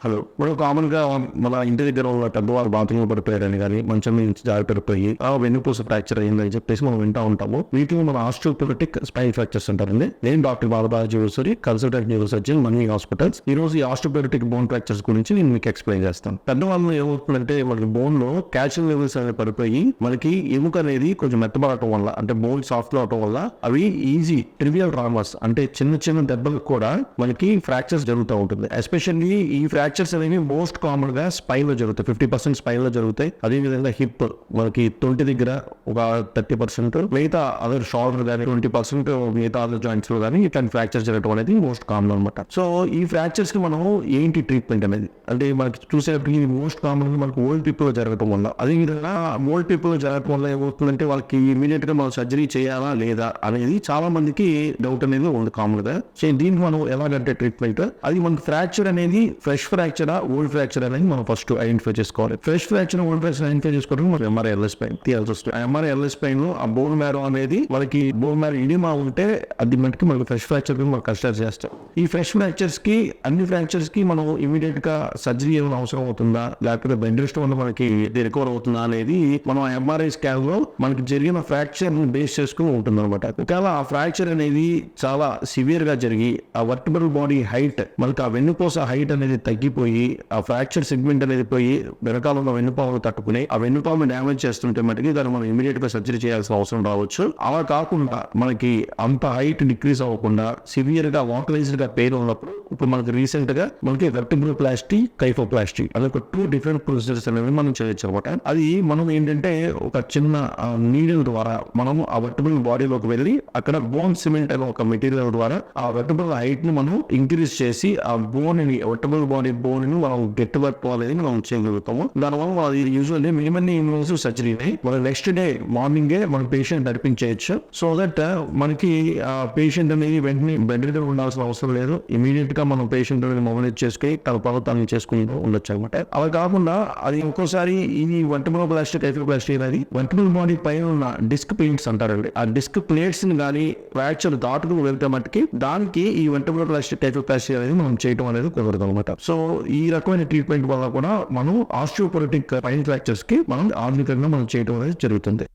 Hello. మనం common గా మన ఇంటి దగ్గర ఉన్న పెద్దవాళ్ళు బాత్రూమ్ పడిపోయారని కానీ మంచం నుంచి జారి పడిపోయి వెన్నుపూస ఫ్రాక్చర్ అయిందని చెప్పేసి మనం వింటూ ఉంటాము. వీటిని మన ఆస్టియోపొరోటిక్ స్పైన్ ఫ్రాక్చర్స్ అంటారండి. నేను doctor Balabalaji Oosari, consultant neuro surgeon, Mani hospitals. ఈ రోజు ఈ ఆస్టియోపొరోటిక్ బోన్ ఫ్రాక్చర్స్ గురించి నేను మీకు ఎక్స్ప్లెయిన్ చేస్తాను. పెద్దవాళ్ళు ఏమవుతుందంటే మనకి బోన్ లో కాల్షియం లెవెల్స్ అనేవి పడిపోయి మనకి ఎముక అనేది కొంచెం మెత్తబడటం వల్ల, అంటే బోన్ సాఫ్ట్ అవటం వల్ల అవి ఈజీ ట్రివియల్ ట్రామాస్, అంటే చిన్న చిన్న దెబ్బలకు కూడా మనకి ఫ్రాక్చర్స్ జరుగుతూ ఉంటుంది. ఎస్పెషల్లీ ఈ ఫ్రాక్చర్స్ అనేవి మోస్ట్ కామన్ గా స్పైన్ లో జరుగుతాయి. 50% స్పైన్ లో జరుగుతాయి. అదేవిధంగా హిప్ మనకి 20 దగ్గర ఒక 30%, మిగతా అదర్ షోల్డర్ కానీ 20%, మిగతా అదర్ జాయింట్స్ లో కానీ ఇట్లాంటి ఫ్రాక్చర్స్ జరగడం అనేది మోస్ట్ కామన్ అనమాట. సో ఈ ఫ్రాక్చర్స్ కి మనం ఏంటి ట్రీట్మెంట్ అనేది అంటే మనకి చూసేటప్పటికి మోస్ట్ కామన్ గా మనకు ఓల్డ్ పీపుల్ జరగడం వల్ల, అదేవిధంగా ఓల్డ్ పీపుల్ జరగడం వల్ల ఏమవుతుందంటే వాళ్ళకి ఇమీడియట్ గా మనం సర్జరీ చేయాలా లేదా అనేది చాలా మందికి డౌట్ అనేది ఉంది కామన్ గా. సో దీనికి మనం ఎలాగంటే ట్రీట్మెంట్, అది మనకి ఫ్రాక్చర్ అనేది ఫ్రెష్ ఫ్రాక్చర్ ఓల్డ్ ఫ్రాక్చర్ అనేది మనం ఫస్ట్ ఐడెంటిఫై చేసుకోవాలి. Fresh fracture old fracture identify చేసుకోవడానికి మనం ఎంఆర్ఐ స్పైన్ తీయాల్సి వస్తుంది. ఎంఆర్ఐ స్పైన్ లో ఆ బోన్ మ్యారో అనేది మనకి బోన్ మ్యారో ఇడిమా ఉంటే అది మనకి ఫ్రెష్ ఫ్రాక్చర్ మనం కన్సిడర్ చేస్తాం. ఈ ఫ్రెష్ ఫ్రాక్చర్స్ కి అన్ని ఫ్రాక్చర్స్ కి మనం ఇమీడియట్ గా సర్జరీ ఏమైనా అవసరం అవుతుందా, లేకపోతే బెడ్ రెస్ట్ వల్ల మనకి రికవర్ అవుతుందా అనేది మనం ఎంఆర్ఐ స్కాన్ లో మనకి జరిగిన ఫ్రాక్చర్ బేస్ చేసుకుని ఉంటుంది అనమాట. ఒకవేళ ఆ ఫ్రాక్చర్ అనేది చాలా సివియర్ గా జరిగి ఆ వర్టిబ్రల్ బాడీ హైట్ మనకి ఆ వెన్నుపూస హైట్ అనేది తగ్గిపోయి ఆ ఫ్రాక్చర్ సెగ్మెంట్ అనేది పోయి వెనకాల ఉన్న వెన్నుపామును తట్టుకుని ఆ వెన్నుపాము డ్యామేజ్ చేస్తుంటే మటుకి దాన్ని మనం ఇమీడియట్ గా సర్జరీ చేయాల్సిన అవసరం రావచ్చు. అలా కాకుండా మనకి అంత హైట్ డిక్రీజ్ అవ్వకుండా సివియర్ గా వాకలైజ్డ్ గా పెయిన్ ఉన్నప్పుడు ఇప్పుడు మనకి రీసెంట్ గా మనకి వెర్టిబ్రోప్లాస్టీ, కైఫోప్లాస్టీ అనే ఒక 2 డిఫరెంట్ ప్రొసీజర్స్ అనేవి మనం చేయొచ్చు అనమాట. అది మనం ఏంటంటే ఒక చిన్న నీడిల్ ద్వారా మనం ఆ వెర్టిబ్రల్ బాడీలోకి వెళ్ళి అక్కడ బోన్ సిమెంట్ అనే ఒక మెటీరియల్ ద్వారా ఆ వెర్టిబ్రల్ హైట్ ని మనం ఇంక్రీజ్ చేసి ఆ బోన్ ని వెర్టిబ్రల్ బాడీ బోన్ ని మనం గట్టి పట్టుకోవాలని మనం చేయగలుగుతాము. దానివల్ల యూజువల్లీ మినిమం ఇన్వాసివ్ సర్జరీని మనం నెక్స్ట్ డే మార్నింగే మన పేషెంట్ నడిపించేయచ్చు. సో దట్ మనకి ఆ పేషెంట్ అనేది వెంటనే బెడ్ మీద ఉండాల్సిన అవసరం లేదు. ఇమీడియట్ గా మనం పేషెంట్ అనేది మొబైలైజ్ చేసుకుని తన పనులు చేసుకుని ఉండొచ్చు అనమాట. అలా కాకుండా అది ఒక్కోసారి ఈ వెర్టిబ్రోప్లాస్టీ, కైఫోప్లాస్టీ అనేది వెర్టిబ్రల్ బాడీ పైన ఉన్న డిస్క్ ప్లేట్స్ అంటారండి. ఆ డిస్క్ ప్లేట్స్ ని కానీ ఫ్రాక్చర్ దాటుకుని వెళ్తే మట్టుకి దానికి ఈ వెర్టిబ్రోప్లాస్టీ, కైఫోప్లాస్టీ అనేది మనం చేయడం అనేది కుదరదు అనమాట. సో ఈ రకమైన ట్రీట్మెంట్ వల్ల కూడా మనం ఆస్టియోపొరోటిక్ స్పైన్ ఫ్రాక్చర్స్ కి మనం ఆధునికంగా మనం చేయడం అనేది జరుగుతుంది.